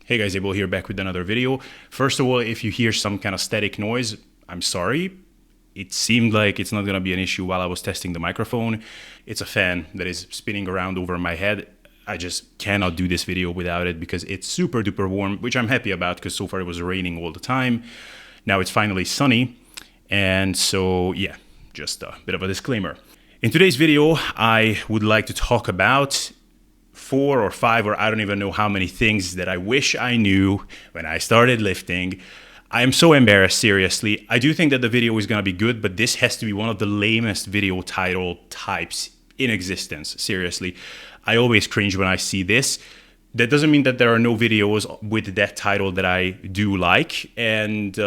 Hey guys, Abel here, back with another video. First of all, if you hear some kind of static noise, I'm sorry. It seemed like it's not gonna be an issue while I was testing the microphone. It's a fan that is spinning around over my head. I just cannot do this video without it because it's super duper warm, which I'm happy about because so far it was raining all the time. Now it's finally sunny. And so yeah, just a bit of a disclaimer. In today's video, I would like to talk about 4 or 5 or I don't even know how many things that I wish I knew when I started lifting. I am so embarrassed, seriously. I do think that the video is going to be good, but this has to be one of the lamest video title types in existence, seriously. I always cringe when I see this. That doesn't mean that there are no videos with that title that I do like, and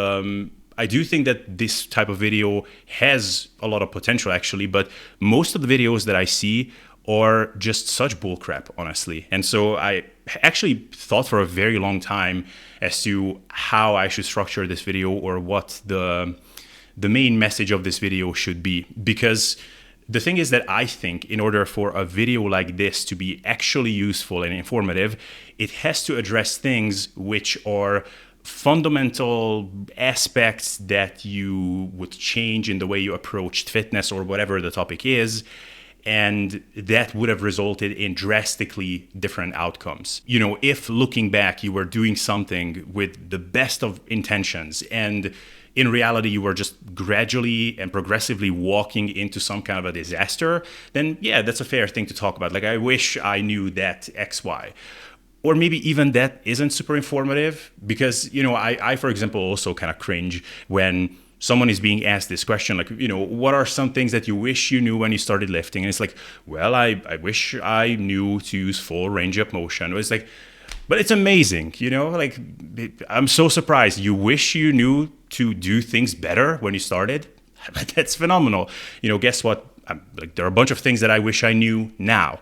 I do think that this type of video has a lot of potential actually, but most of the videos that I see are just such bullcrap, honestly. And so I actually thought for a very long time as to how I should structure this video or what the main message of this video should be. Because the thing is that I think in order for a video like this to be actually useful and informative, it has to address things which are fundamental aspects that you would change in the way you approached fitness or whatever the topic is. And that would have resulted in drastically different outcomes. You know, if looking back, you were doing something with the best of intentions and in reality, you were just gradually and progressively walking into some kind of a disaster, then yeah, that's a fair thing to talk about. Like, I wish I knew that X, Y. Or maybe even that isn't super informative because, you know, I for example, also kind of cringe when someone is being asked this question, like, you know, what are some things that you wish you knew when you started lifting? And it's like, well, I wish I knew to use full range of motion. It's like, but it's amazing, you know, like, I'm so surprised. You wish you knew to do things better when you started? That's phenomenal. You know, guess what? Like, there are a bunch of things that I wish I knew now.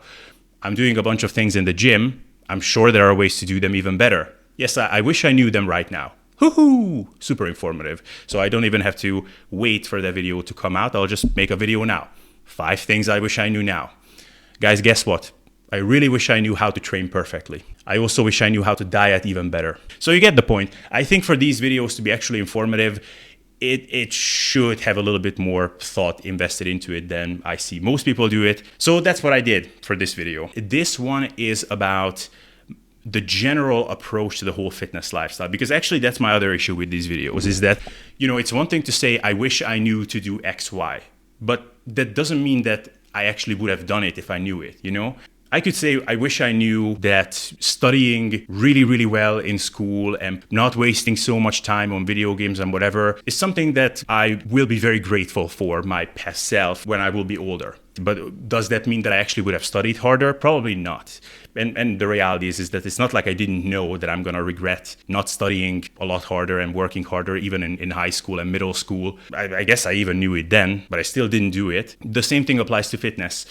I'm doing a bunch of things in the gym. I'm sure there are ways to do them even better. Yes, I wish I knew them right now. Woohoo! Super informative. So I don't even have to wait for that video to come out. I'll just make a video now. 5 things I wish I knew now. Guys, guess what? I really wish I knew how to train perfectly. I also wish I knew how to diet even better. So you get the point. I think for these videos to be actually informative, it should have a little bit more thought invested into it than I see most people do it. So that's what I did for this video. This one is about the general approach to the whole fitness lifestyle, because actually that's my other issue with these videos is that, you know, it's one thing to say, I wish I knew to do X, Y, but that doesn't mean that I actually would have done it if I knew it, you know? I could say, I wish I knew that studying really, really well in school and not wasting so much time on video games and whatever is something that I will be very grateful for my past self when I will be older. But does that mean that I actually would have studied harder? Probably not. And the reality is that it's not like I didn't know that I'm going to regret not studying a lot harder and working harder, even in high school and middle school. I guess I even knew it then, but I still didn't do it. The same thing applies to fitness.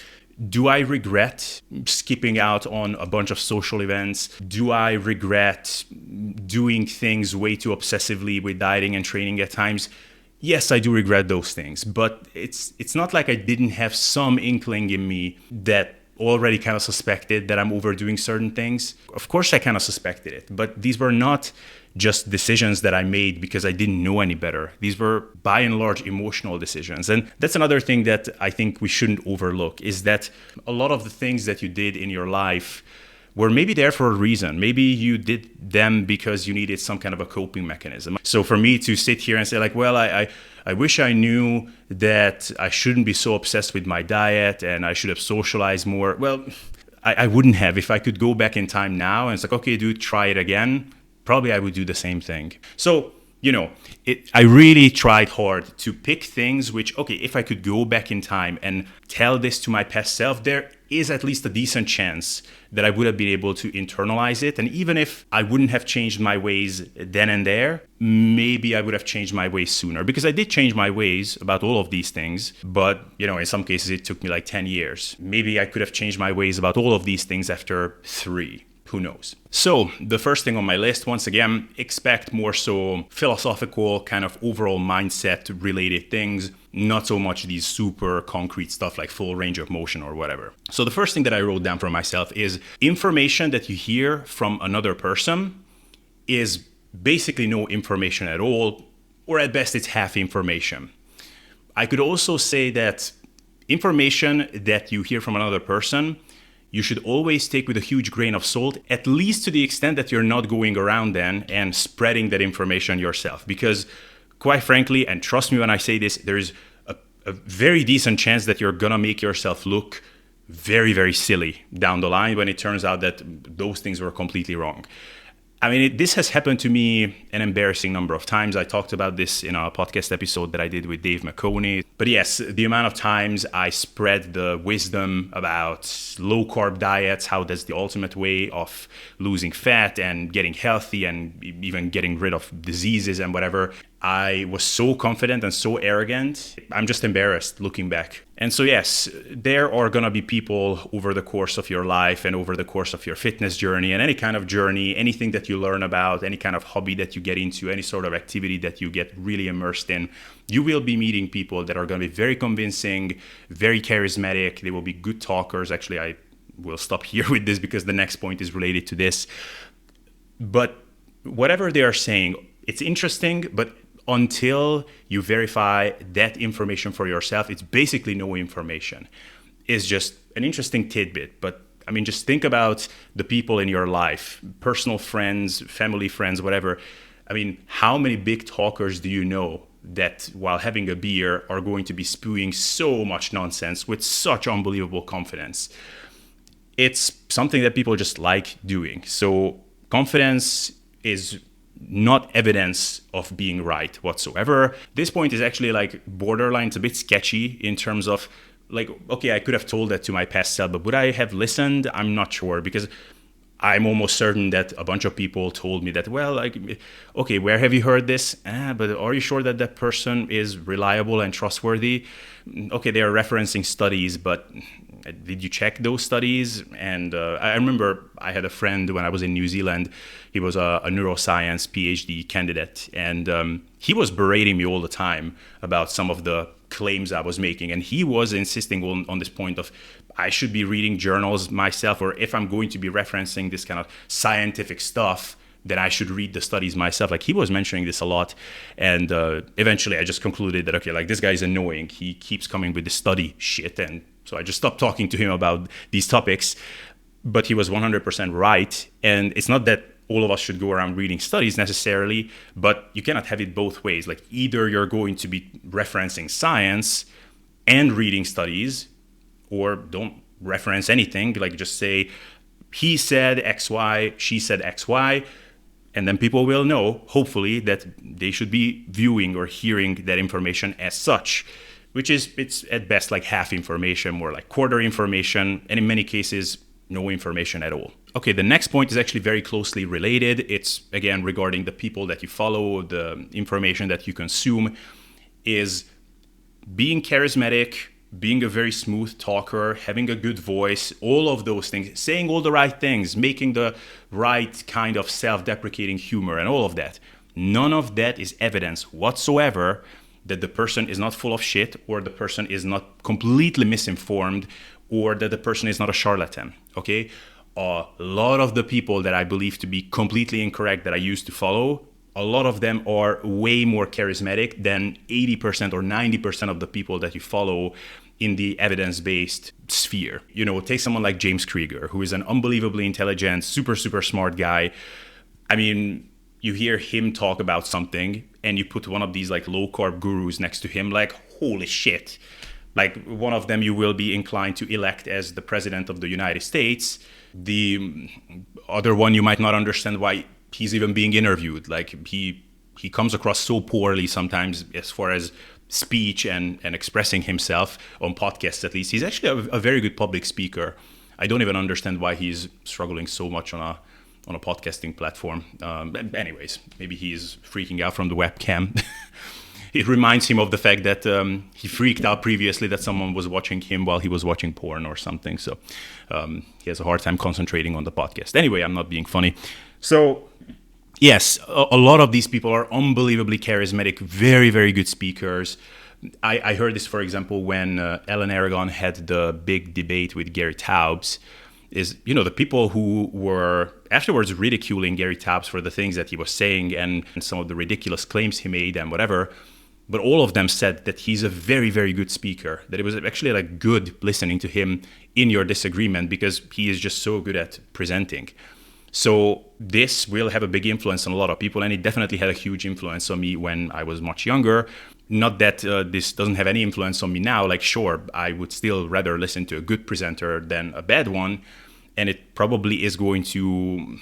Do I regret skipping out on a bunch of social events? Do I regret doing things way too obsessively with dieting and training at times? Yes, I do regret those things, but it's not like I didn't have some inkling in me that already kind of suspected that I'm overdoing certain things. Of course I kind of suspected it, but these were not just decisions that I made because I didn't know any better. These were by and large emotional decisions. And that's another thing that I think we shouldn't overlook is that a lot of the things that you did in your life were maybe there for a reason. Maybe you did them because you needed some kind of a coping mechanism. So for me to sit here and say like, well, I wish I knew that I shouldn't be so obsessed with my diet and I should have socialized more. Well, I wouldn't have. If I could go back in time now and it's like, okay, dude, try it again, probably I would do the same thing. So, you know, I really tried hard to pick things which, okay, if I could go back in time and tell this to my past self, there is at least a decent chance that I would have been able to internalize it. And even if I wouldn't have changed my ways then and there, maybe I would have changed my ways sooner. Because I did change my ways about all of these things. But, you know, in some cases it took me like 10 years. Maybe I could have changed my ways about all of these things after 3. Who knows? So the first thing on my list, once again, expect more so philosophical kind of overall mindset related things, not so much these super concrete stuff like full range of motion or whatever. So the first thing that I wrote down for myself is information that you hear from another person is basically no information at all, or at best it's half information. I could also say that information that you hear from another person, you should always take with a huge grain of salt, at least to the extent that you're not going around then and spreading that information yourself. Because quite frankly, and trust me when I say this, there's a very decent chance that you're gonna make yourself look very, very silly down the line when it turns out that those things were completely wrong. I mean, this has happened to me an embarrassing number of times. I talked about this in a podcast episode that I did with Dave McConey. But yes, the amount of times I spread the wisdom about low-carb diets, how that's the ultimate way of losing fat and getting healthy and even getting rid of diseases and whatever. I was so confident and so arrogant. I'm just embarrassed looking back. And so yes, there are going to be people over the course of your life and over the course of your fitness journey and any kind of journey, anything that you learn about, any kind of hobby that you get into, any sort of activity that you get really immersed in, you will be meeting people that are going to be very convincing, very charismatic. They will be good talkers. Actually, I will stop here with this because the next point is related to this. But whatever they are saying, it's interesting, but until you verify that information for yourself, it's basically no information. It's just an interesting tidbit. But I mean, just think about the people in your life, personal friends, family friends, whatever. I mean, how many big talkers do you know that while having a beer are going to be spewing so much nonsense with such unbelievable confidence? It's something that people just like doing. So confidence is not evidence of being right whatsoever. This point is actually like borderline. It's a bit sketchy in terms of like, okay, I could have told that to my past self, but would I have listened? I'm not sure, because I'm almost certain that a bunch of people told me that, well, like, okay, where have you heard this? But are you sure that that person is reliable and trustworthy? Okay, they are referencing studies, but did you check those studies? And I remember I had a friend when I was in New Zealand. He was a neuroscience PhD candidate, and he was berating me all the time about some of the claims I was making. And he was insisting on this point of I should be reading journals myself, or if I'm going to be referencing this kind of scientific stuff, then I should read the studies myself. Like, he was mentioning this a lot. And eventually I just concluded that, okay, like, this guy's annoying. He keeps coming with the study shit. And so I just stopped talking to him about these topics. But he was 100% right. And it's not that all of us should go around reading studies necessarily, but you cannot have it both ways. Like, either you're going to be referencing science and reading studies, or don't reference anything. Like, just say, he said XY, she said XY, and then people will know, hopefully, that they should be viewing or hearing that information as such, which is, it's at best like half information, more like quarter information, and in many cases, no information at all. Okay, the next point is actually very closely related. It's, again, regarding the people that you follow, the information that you consume, is being charismatic, being a very smooth talker, having a good voice, all of those things, saying all the right things, making the right kind of self-deprecating humor and all of that. None of that is evidence whatsoever that the person is not full of shit, or the person is not completely misinformed, or that the person is not a charlatan, okay? A lot of the people that I believe to be completely incorrect that I used to follow, a lot of them are way more charismatic than 80% or 90% of the people that you follow in the evidence-based sphere. You know, take someone like James Krieger, who is an unbelievably intelligent, super, super smart guy. I mean, you hear him talk about something and you put one of these like low-carb gurus next to him, like, holy shit. Like, one of them you will be inclined to elect as the president of the United States. The other one, you might not understand why he's even being interviewed. Like, he comes across so poorly sometimes as far as speech and expressing himself on podcasts, at least. He's actually a very good public speaker. I don't even understand why he's struggling so much on a podcasting platform. Anyways, maybe he's freaking out from the webcam. It reminds him of the fact that he freaked out previously that someone was watching him while he was watching porn or something. So he has a hard time concentrating on the podcast. Anyway, I'm not being funny. So yes, a lot of these people are unbelievably charismatic, very, very good speakers. I heard this, for example, when Ellen Aragon had the big debate with Gary Taubes. is, the people who were afterwards ridiculing Gary Taubes for the things that he was saying and some of the ridiculous claims he made and whatever. But all of them said that he's a very, very good speaker, that it was actually like good listening to him in your disagreement because he is just so good at presenting. So this will have a big influence on a lot of people, and it definitely had a huge influence on me when I was much younger. Not that this doesn't have any influence on me now. Like, sure, I would still rather listen to a good presenter than a bad one, and it probably is going to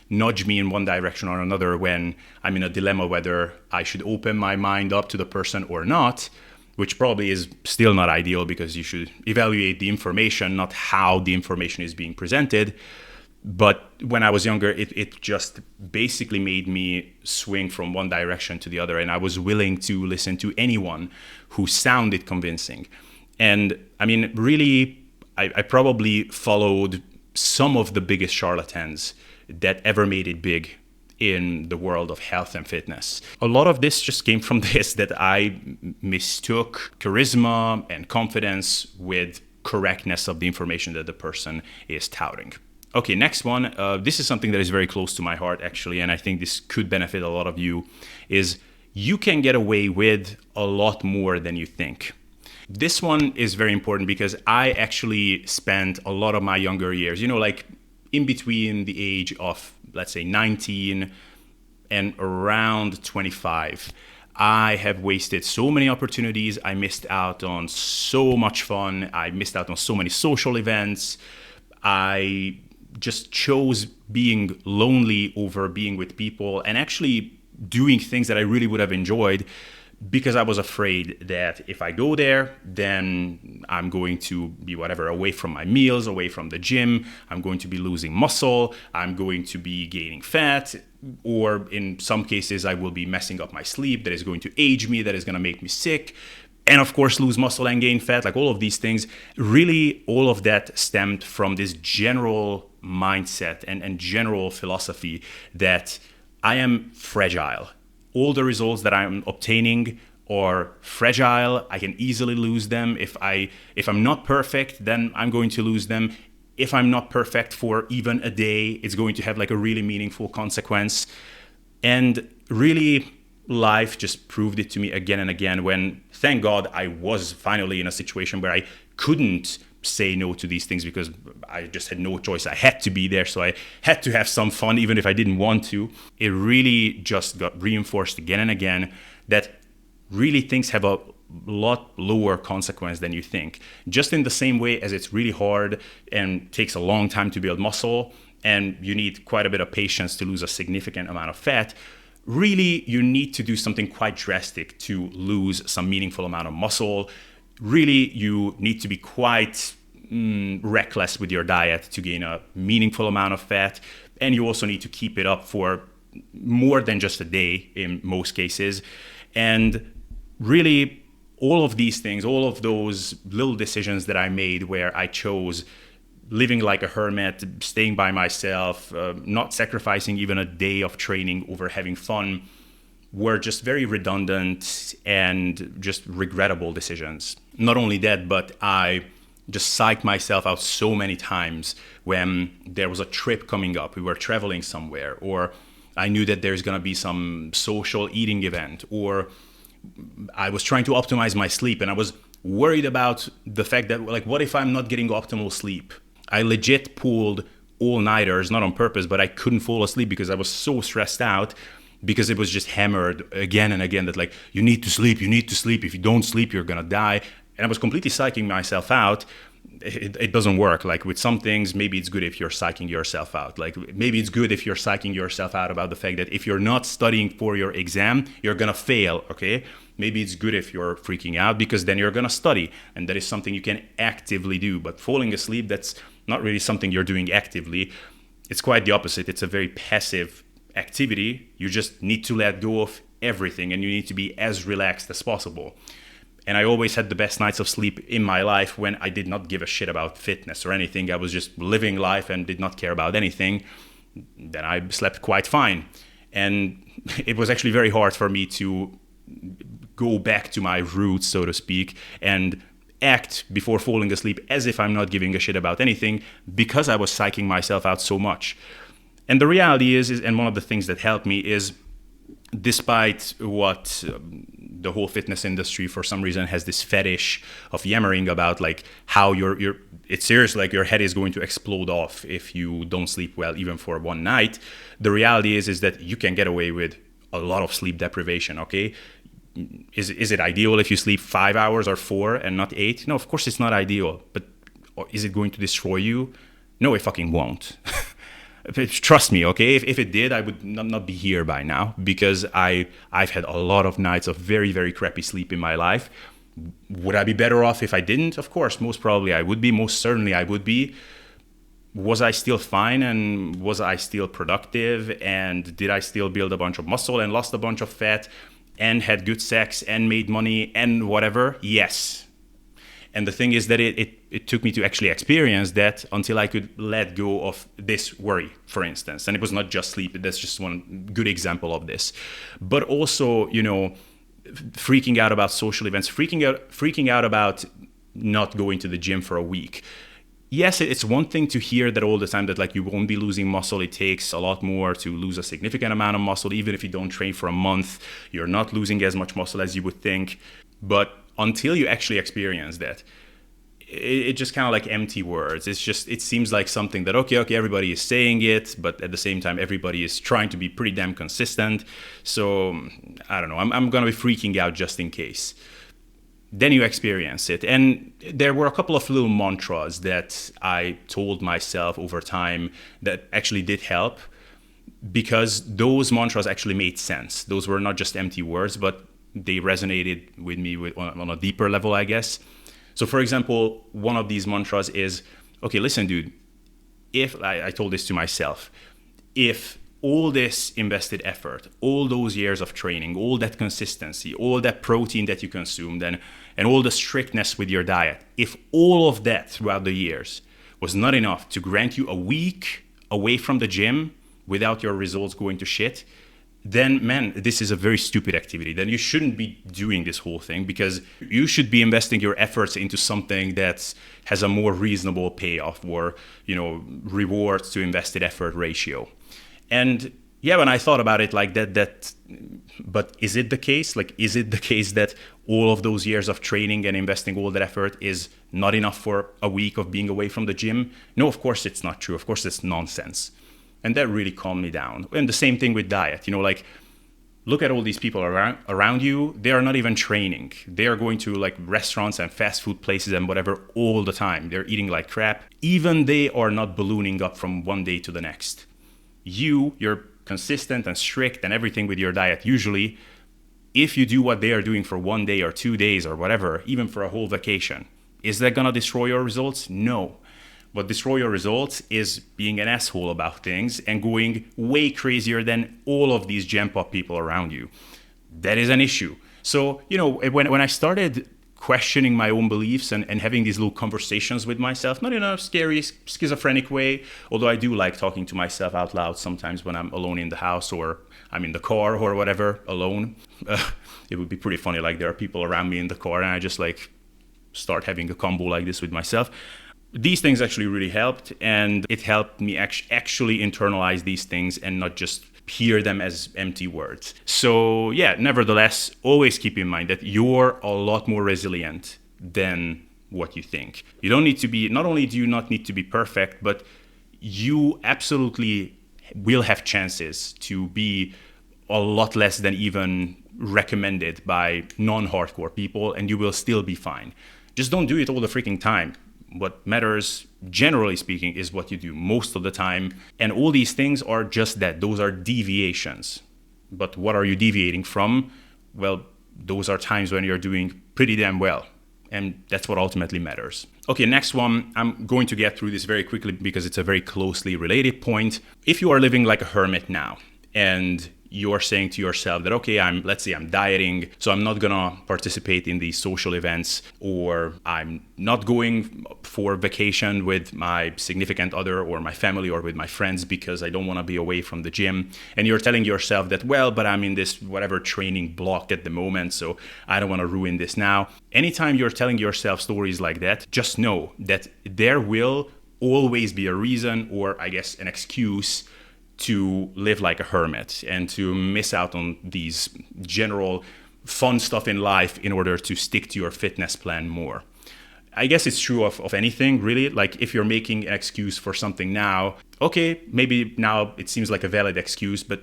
nudge me in one direction or another when I'm in a dilemma whether I should open my mind up to the person or not, which probably is still not ideal because you should evaluate the information, not how the information is being presented. But when I was younger, it just basically made me swing from one direction to the other, and I was willing to listen to anyone who sounded convincing. And I mean, really, I probably followed some of the biggest charlatans that ever made it big in the world of health and fitness. A lot of this just came from this, that I mistook charisma and confidence with correctness of the information that the person is touting. Okay, next one. This is something that is very close to my heart, actually, and I think this could benefit a lot of you, is you can get away with a lot more than you think. This one is very important because I actually spent a lot of my younger years, like in between the age of, let's say, 19 and around 25. I have wasted so many opportunities. I missed out on so much fun. I missed out on so many social events. I just chose being lonely over being with people and actually doing things that I really would have enjoyed, because I was afraid that if I go there, then I'm going to be away from my meals, away from the gym. I'm going to be losing muscle. I'm going to be gaining fat. Or in some cases, I will be messing up my sleep. That is going to age me. That is going to make me sick. And of course, lose muscle and gain fat, like all of these things. Really, all of that stemmed from this general mindset and general philosophy that I am fragile. All the results that I'm obtaining are fragile. I can easily lose them. If I'm not perfect, then I'm going to lose them. If I'm not perfect for even a day, it's going to have like a really meaningful consequence. And really, life just proved it to me again and again when, thank God, I was finally in a situation where I couldn't say no to these things because I just had no choice. I had to be there, so I had to have some fun even if I didn't want to. It really just got reinforced again and again that really things have a lot lower consequence than you think. Just in the same way as it's really hard and takes a long time to build muscle and you need quite a bit of patience to lose a significant amount of fat, really you need to do something quite drastic to lose some meaningful amount of muscle. Really, you need to be quite reckless with your diet to gain a meaningful amount of fat. And you also need to keep it up for more than just a day in most cases. And really, all of these things, all of those little decisions that I made where I chose living like a hermit, staying by myself, not sacrificing even a day of training over having fun, were just very redundant and just regrettable decisions. Not only that, but I just psyched myself out so many times when there was a trip coming up, we were traveling somewhere, or I knew that there's gonna be some social eating event, or I was trying to optimize my sleep and I was worried about the fact that, like, what if I'm not getting optimal sleep? I legit pulled all-nighters, not on purpose, but I couldn't fall asleep because I was so stressed out, because it was just hammered again and again that, like, you need to sleep. If you don't sleep, you're gonna die. And I was completely psyching myself out. It doesn't work. Like with some things, maybe it's good if you're psyching yourself out. Like maybe it's good if you're psyching yourself out about the fact that if you're not studying for your exam, you're gonna fail, okay? Maybe it's good if you're freaking out because then you're gonna study. And that is something you can actively do. But falling asleep, that's not really something you're doing actively. It's quite the opposite. It's a very passive activity. You just need to let go of everything and you need to be as relaxed as possible. And I always had the best nights of sleep in my life when I did not give a shit about fitness or anything. I was just living life and did not care about anything. Then I slept quite fine. And it was actually very hard for me to go back to my roots, so to speak, and act before falling asleep as if I'm not giving a shit about anything because I was psyching myself out so much. And the reality is and one of the things that helped me is, despite what the whole fitness industry for some reason has this fetish of yammering about, like how it's serious, like your head is going to explode off if you don't sleep well even for one night. The reality is that you can get away with a lot of sleep deprivation. Okay, is it ideal if you sleep 5 hours or 4 and not 8? No, of course it's not ideal. But is it going to destroy you? No, it fucking won't. Trust me, okay? If it did, I would not be here by now, because I've had a lot of nights of very, very crappy sleep in my life. Would I be better off if I didn't? Of course, most probably I would be. Most certainly I would be. Was I still fine, and was I still productive, and did I still build a bunch of muscle and lost a bunch of fat and had good sex and made money and whatever? Yes. And the thing is that it took me to actually experience that until I could let go of this worry, for instance. And it was not just sleep. That's just one good example of this. But also, freaking out about social events, freaking out about not going to the gym for a week. Yes, it's one thing to hear that all the time, that like you won't be losing muscle. It takes a lot more to lose a significant amount of muscle. Even if you don't train for a month, you're not losing as much muscle as you would think. But until you actually experience that, it just kind of like empty words. It seems like something that, okay, everybody is saying it, but at the same time, everybody is trying to be pretty damn consistent. So I don't know, I'm going to be freaking out just in case. Then you experience it. And there were a couple of little mantras that I told myself over time that actually did help, because those mantras actually made sense. Those were not just empty words, but they resonated with me on a deeper level, I guess. So for example, one of these mantras is, okay, listen, dude, if I told this to myself, if all this invested effort, all those years of training, all that consistency, all that protein that you consumed, and all the strictness with your diet, if all of that throughout the years was not enough to grant you a week away from the gym without your results going to shit, then, man, this is a very stupid activity. Then you shouldn't be doing this whole thing, because you should be investing your efforts into something that has a more reasonable payoff, or, rewards to invested effort ratio. And yeah, when I thought about it like that, but is it the case? Like, is it the case that all of those years of training and investing all that effort is not enough for a week of being away from the gym? No, of course it's not true. Of course it's nonsense. And that really calmed me down. And the same thing with diet. Like, look at all these people around you. They are not even training. They are going to like restaurants and fast food places and whatever all the time. They're eating like crap. Even they are not ballooning up from one day to the next. You're consistent and strict and everything with your diet. Usually, if you do what they are doing for 1 day or 2 days or whatever, even for a whole vacation, is that gonna destroy your results? No. What destroy your results is being an asshole about things and going way crazier than all of these jam pop people around you. That is an issue. So, when I started questioning my own beliefs and having these little conversations with myself, not in a scary, schizophrenic way, although I do like talking to myself out loud sometimes when I'm alone in the house or I'm in the car or whatever, alone. It would be pretty funny, like there are people around me in the car and I just like start having a combo like this with myself. These things actually really helped, and it helped me actually internalize these things and not just hear them as empty words. So yeah, nevertheless, always keep in mind that you're a lot more resilient than what you think. You don't need to be, not only do you not need to be perfect, but you absolutely will have chances to be a lot less than even recommended by non-hardcore people, and you will still be fine. Just don't do it all the freaking time. What matters, generally speaking, is what you do most of the time. And all these things are just that. Those are deviations. But what are you deviating from? Well, those are times when you're doing pretty damn well. And that's what ultimately matters. Okay, next one. I'm going to get through this very quickly because it's a very closely related point. If you are living like a hermit now, and you're saying to yourself that, okay, let's say I'm dieting, so I'm not gonna participate in these social events, or I'm not going for vacation with my significant other or my family or with my friends because I don't want to be away from the gym. And you're telling yourself that, well, but I'm in this whatever training block at the moment, so I don't want to ruin this now. Anytime you're telling yourself stories like that, just know that there will always be a reason, or I guess an excuse, to live like a hermit and to miss out on these general fun stuff in life in order to stick to your fitness plan more. I guess it's true of anything, really. Like, if you're making an excuse for something now, okay, maybe now it seems like a valid excuse, but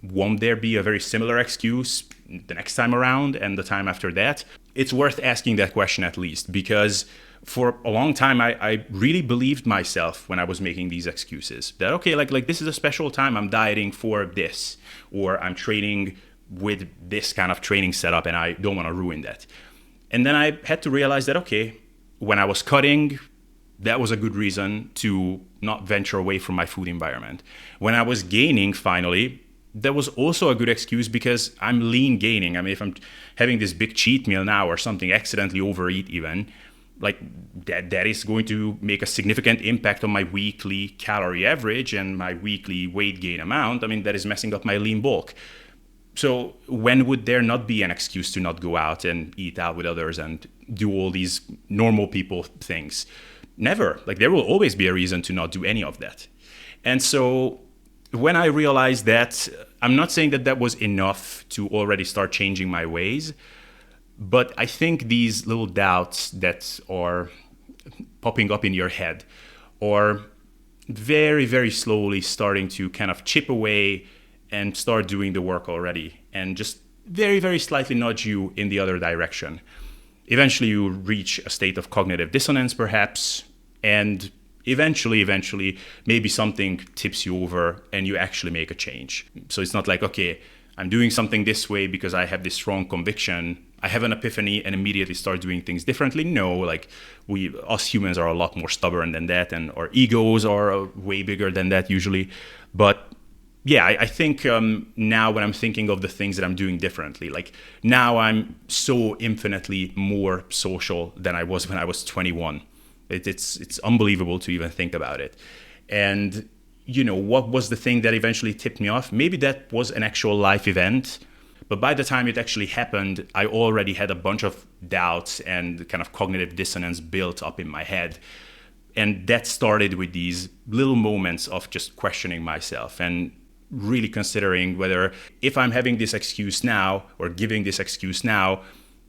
won't there be a very similar excuse the next time around and the time after that? It's worth asking that question at least, because for a long time, I really believed myself when I was making these excuses that, okay, like this is a special time, I'm dieting for this, or I'm training with this kind of training setup and I don't want to ruin that. And then I had to realize that, okay, when I was cutting, that was a good reason to not venture away from my food environment. When I was gaining, finally, that was also a good excuse because I'm lean gaining. I mean, if I'm having this big cheat meal now or something, accidentally overeat even, like that is going to make a significant impact on my weekly calorie average and my weekly weight gain amount. I mean, that is messing up my lean bulk. So when would there not be an excuse to not go out and eat out with others and do all these normal people things? Never. Like, there will always be a reason to not do any of that. And so when I realized that, I'm not saying that that was enough to already start changing my ways, but I think these little doubts that are popping up in your head are very, very slowly starting to kind of chip away and start doing the work already, and just very, very slightly nudge you in the other direction. Eventually you reach a state of cognitive dissonance perhaps, and eventually maybe something tips you over and you actually make a change. So it's not like, okay, I'm doing something this way because I have this strong conviction, I have an epiphany and immediately start doing things differently. No, like us humans are a lot more stubborn than that, and our egos are way bigger than that usually. But yeah, I think now when I'm thinking of the things that I'm doing differently, like now I'm so infinitely more social than I was when I was 21. It's unbelievable to even think about it. And, you know, what was the thing that eventually tipped me off? Maybe that was an actual life event. But by the time it actually happened, I already had a bunch of doubts and kind of cognitive dissonance built up in my head. And that started with these little moments of just questioning myself and really considering whether, if I'm having this excuse now or giving this excuse now,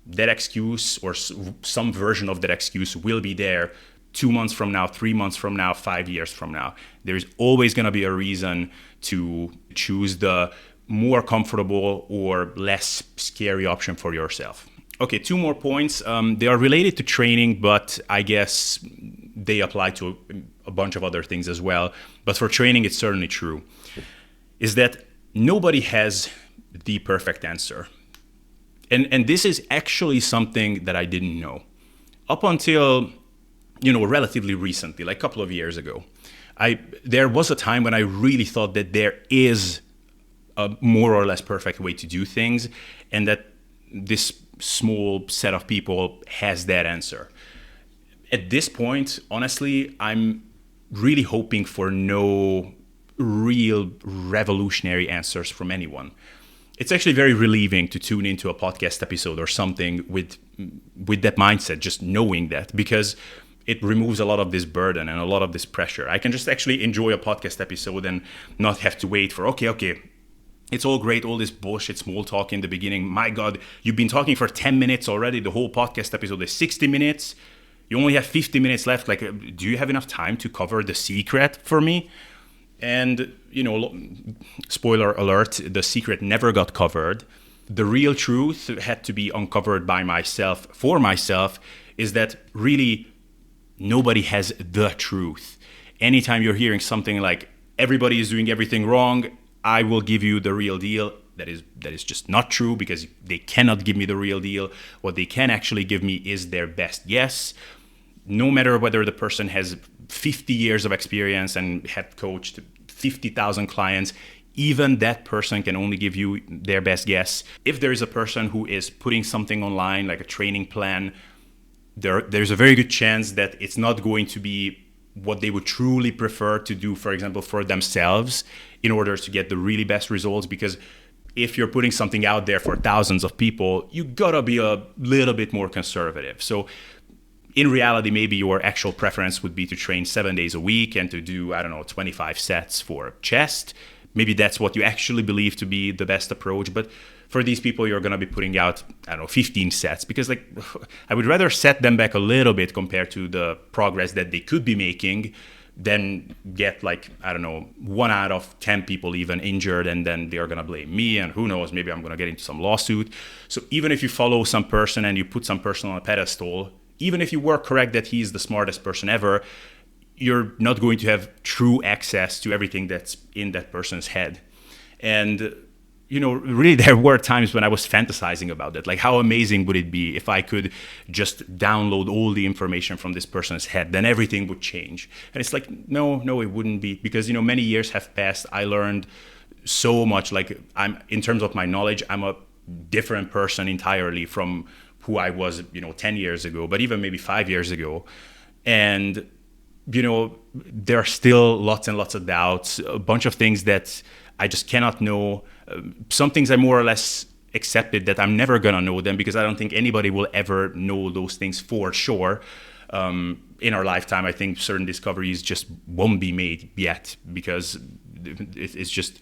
that excuse or some version of that excuse will be there 2 months from now, 3 months from now, 5 years from now. There's always going to be a reason to choose the more comfortable or less scary option for yourself. Okay, 2 more points. They are related to training, but I guess they apply to a bunch of other things as well. But for training, it's certainly true. Is that nobody has the perfect answer. And this is actually something that I didn't know. Up until, relatively recently, like a couple of years ago, there was a time when I really thought that there is a more or less perfect way to do things, and that this small set of people has that answer. At this point, honestly, I'm really hoping for no real revolutionary answers from anyone. It's actually very relieving to tune into a podcast episode or something with that mindset, just knowing that, because it removes a lot of this burden and a lot of this pressure. I can just actually enjoy a podcast episode and not have to wait for, okay, it's all great, all this bullshit small talk in the beginning. My God, you've been talking for 10 minutes already. The whole podcast episode is 60 minutes. You only have 50 minutes left. Like, do you have enough time to cover the secret for me? And, spoiler alert, the secret never got covered. The real truth had to be uncovered by myself, for myself, is that really nobody has the truth. Anytime you're hearing something like, everybody is doing everything wrong, I will give you the real deal, that is just not true, because they cannot give me the real deal. What they can actually give me is their best guess. No matter whether the person has 50 years of experience and had coached 50,000 clients, even that person can only give you their best guess. If there is a person who is putting something online, like a training plan, there's a very good chance that it's not going to be what they would truly prefer to do, for example, for themselves in order to get the really best results. Because if you're putting something out there for thousands of people, you gotta be a little bit more conservative. So in reality, maybe your actual preference would be to train 7 days a week and to do, 25 sets for chest. Maybe that's what you actually believe to be the best approach. But for these people, you're going to be putting out, 15 sets, because I would rather set them back a little bit compared to the progress that they could be making than get 1 out of 10 people even injured, and then they're going to blame me, and who knows, maybe I'm going to get into some lawsuit. So even if you follow some person and you put some person on a pedestal, even if you were correct that he's the smartest person ever, you're not going to have true access to everything that's in that person's head. And, really there were times when I was fantasizing about that. Like, how amazing would it be if I could just download all the information from this person's head? Then everything would change. And it's like, no, it wouldn't be. Because, many years have passed. I learned so much. In terms of my knowledge, I'm a different person entirely from who I was, 10 years ago, but even maybe 5 years ago. And there are still lots and lots of doubts, a bunch of things that I just cannot know. Some things I more or less accepted that I'm never going to know them, because I don't think anybody will ever know those things for sure. In our lifetime, I think certain discoveries just won't be made yet, because it's just,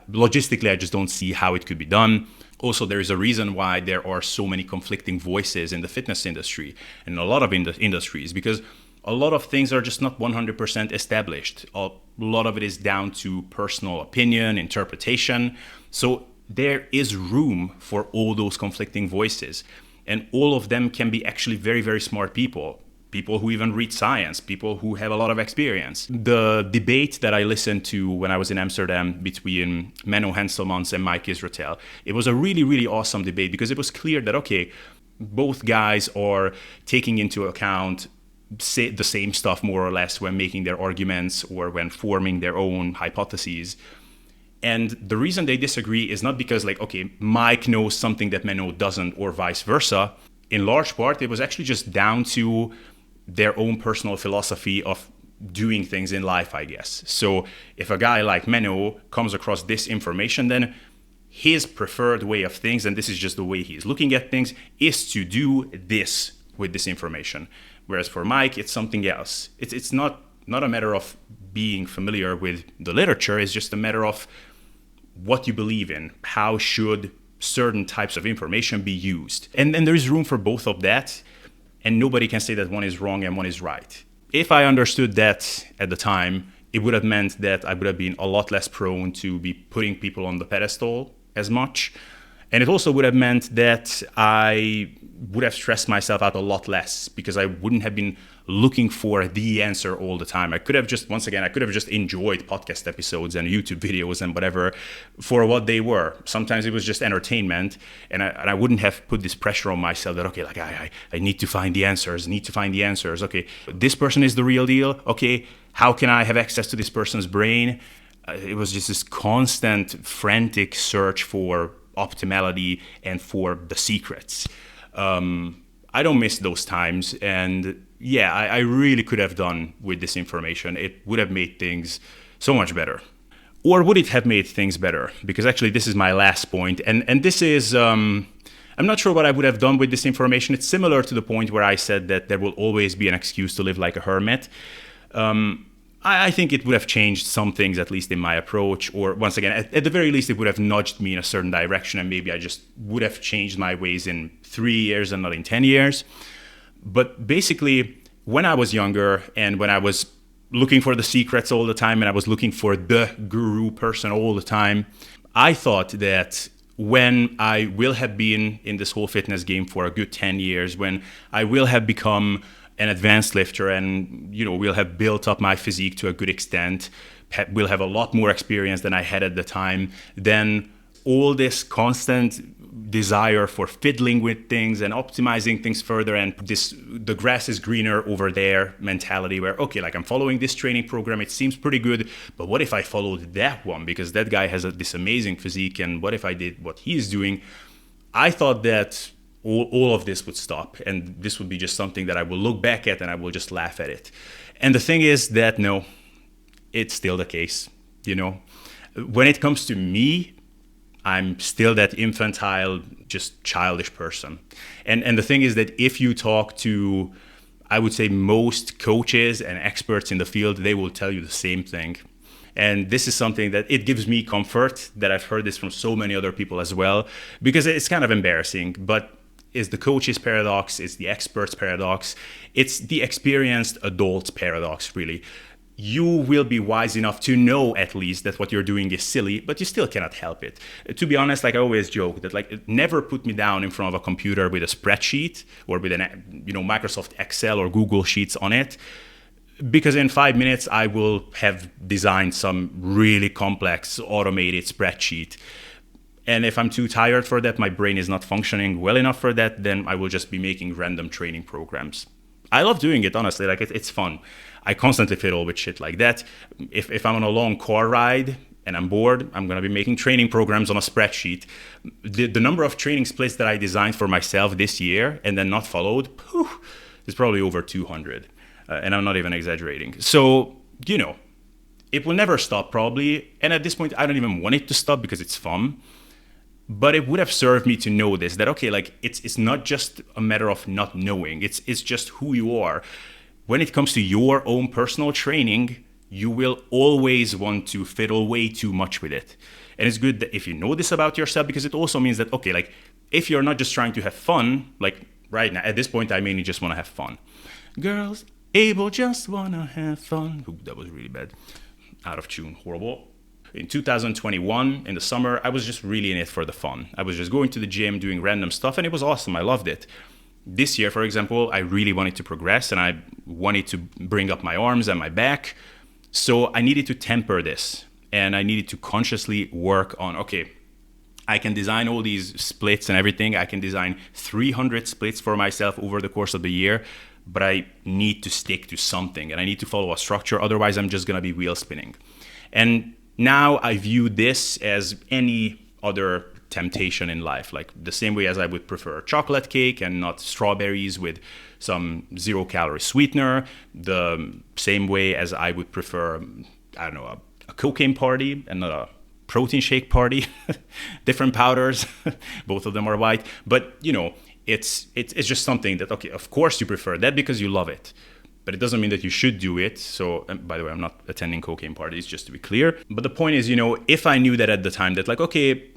logistically, I just don't see how it could be done. Also, there is a reason why there are so many conflicting voices in the fitness industry and a lot of industries, because a lot of things are just not 100% established. A lot of it is down to personal opinion, interpretation. So there is room for all those conflicting voices. And all of them can be actually very, very smart people. People who even read science, people who have a lot of experience. The debate that I listened to when I was in Amsterdam between Menno Henselmans and Mike Israetel, it was a really, really awesome debate, because it was clear that, okay, both guys are taking into account the same stuff more or less when making their arguments or when forming their own hypotheses. And the reason they disagree is not because Mike knows something that Menno doesn't, or vice versa. In large part, it was actually just down to their own personal philosophy of doing things in life, I guess. So if a guy like Menno comes across this information, then his preferred way of things, and this is just the way he's looking at things, is to do this with this information. Whereas for Mike, it's something else. It's not a matter of being familiar with the literature. It's just a matter of what you believe in. How should certain types of information be used? And then there is room for both of that. And nobody can say that one is wrong and one is right. If I understood that at the time, it would have meant that I would have been a lot less prone to be putting people on the pedestal as much. And it also would have meant that I would have stressed myself out a lot less, because I wouldn't have been looking for the answer all the time. I could have just enjoyed podcast episodes and YouTube videos and whatever for what they were. Sometimes it was just entertainment, and I wouldn't have put this pressure on myself that, okay, I need to find the answers, Okay, this person is the real deal. Okay, how can I have access to this person's brain? It was just this constant, frantic search for optimality and for the secrets. I don't miss those times, and yeah, I really could have done with this information. It would have made things so much better. Or would it have made things better? Because actually this is my last point, and this is, I'm not sure what I would have done with this information. It's similar to the point where I said that there will always be an excuse to live like a hermit. I think it would have changed some things, at least in my approach, or once again, at the very least, it would have nudged me in a certain direction, and maybe I just would have changed my ways in 3 years and not in 10 years. But basically, when I was younger and when I was looking for the secrets all the time and I was looking for the guru person all the time, I thought that when I will have been in this whole fitness game for a good 10 years, when I will have become an advanced lifter and, will have built up my physique to a good extent, will have a lot more experience than I had at the time, then all this constant desire for fiddling with things and optimizing things further, and this the grass is greener over there mentality where, okay, like I'm following this training program, it seems pretty good, but what if I followed that one because that guy has this amazing physique, and what if I did what he's doing? I thought that all of this would stop, and this would be just something that I will look back at and I will just laugh at it. And the thing is that no, it's still the case. When it comes to me, I'm still that infantile, just childish person. And the thing is that if you talk to, I would say, most coaches and experts in the field, they will tell you the same thing. And this is something that it gives me comfort that I've heard this from so many other people as well, because it's kind of embarrassing, but it's the coach's paradox, it's the expert's paradox, it's the experienced adult's paradox, really. You will be wise enough to know at least that what you're doing is silly, but you still cannot help it. To be honest, like I always joke that like never put me down in front of a computer with a spreadsheet or with an Microsoft Excel or Google Sheets on it, because in 5 minutes I will have designed some really complex automated spreadsheet. And if I'm too tired for that, my brain is not functioning well enough for that, then I will just be making random training programs. I love doing it, honestly. Like it's fun. I constantly fiddle with shit like that. If I'm on a long car ride and I'm bored, I'm going to be making training programs on a spreadsheet. The number of training splits that I designed for myself this year and then not followed, is probably over 200. And I'm not even exaggerating. So, it will never stop probably. And at this point, I don't even want it to stop because it's fun. But it would have served me to know this, that, okay, like it's not just a matter of not knowing. It's just who you are. When it comes to your own personal training, you will always want to fiddle way too much with it. And it's good that if you know this about yourself, because it also means that, okay, like if you're not just trying to have fun, like right now, at this point, I mainly just want to have fun. Girls, Abel just want to have fun. Ooh, that was really bad. Out of tune, horrible. In 2021, in the summer, I was just really in it for the fun. I was just going to the gym, doing random stuff, and it was awesome. I loved it. This year, for example, I really wanted to progress, and I wanted to bring up my arms and my back. So I needed to temper this, and I needed to consciously work on, okay, I can design all these splits and everything. I can design 300 splits for myself over the course of the year, but I need to stick to something, and I need to follow a structure. Otherwise, I'm just going to be wheel spinning. And now I view this as any other temptation in life, like the same way as I would prefer chocolate cake and not strawberries with some 0-calorie sweetener, the same way as I would prefer, I don't know, a cocaine party and not a protein shake party. Different powders, both of them are white, but it's just something that, okay, of course you prefer that because you love it. But it doesn't mean that you should do it. So, by the way, I'm not attending cocaine parties, just to be clear. But the point is, if I knew that at the time that like, okay,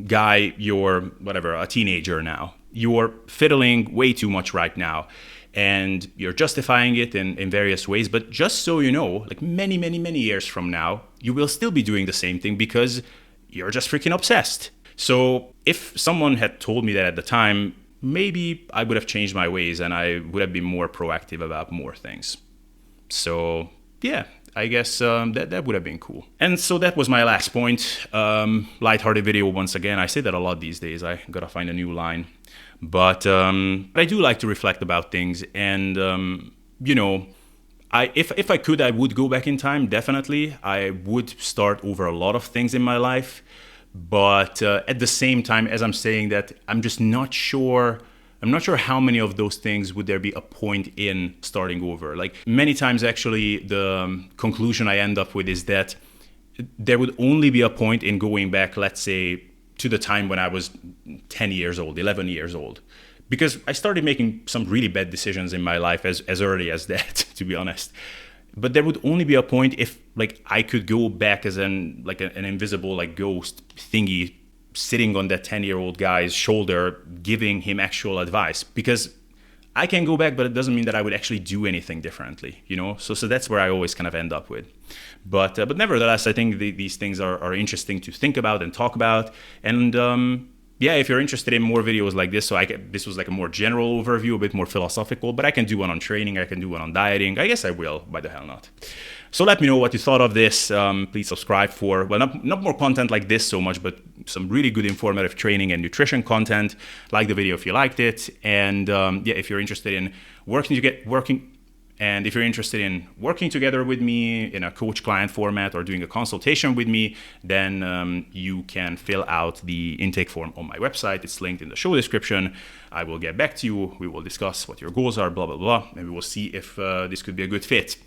guy, you're whatever, a teenager now, you're fiddling way too much right now, and you're justifying it in various ways. But just so you know, like many, many, many years from now, you will still be doing the same thing because you're just freaking obsessed. So if someone had told me that at the time, maybe I would have changed my ways and I would have been more proactive about more things. So yeah, I guess that would have been cool. And so that was my last point. Lighthearted video once again. I say that a lot these days. I gotta find a new line. But I do like to reflect about things. And, if I could, I would go back in time, definitely. I would start over a lot of things in my life. But at the same time, as I'm saying that, I'm just not sure. I'm not sure how many of those things would there be a point in starting over. Like many times, actually, the conclusion I end up with is that there would only be a point in going back, let's say, to the time when I was 10 years old, 11 years old. Because I started making some really bad decisions in my life as early as that, to be honest. But there would only be a point if, like, I could go back as an invisible, like, ghost thingy sitting on that 10-year-old guy's shoulder, giving him actual advice. Because I can go back, but it doesn't mean that I would actually do anything differently, So that's where I always kind of end up with. But nevertheless, I think these things are interesting to think about and talk about. And yeah, if you're interested in more videos like this, this was like a more general overview, a bit more philosophical, but I can do one on training, I can do one on dieting. I guess I will, why the hell not? So let me know what you thought of this. Please subscribe for, well, not more content like this so much, but some really good informative training and nutrition content. Like the video if you liked it. And yeah, if you're interested in working together with me in a coach-client format or doing a consultation with me, then you can fill out the intake form on my website. It's linked in the show description. I will get back to you. We will discuss what your goals are, blah, blah, blah, and we will see if this could be a good fit.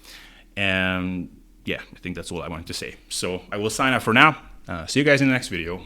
And yeah, I think that's all I wanted to say. So I will sign up for now. See you guys in the next video.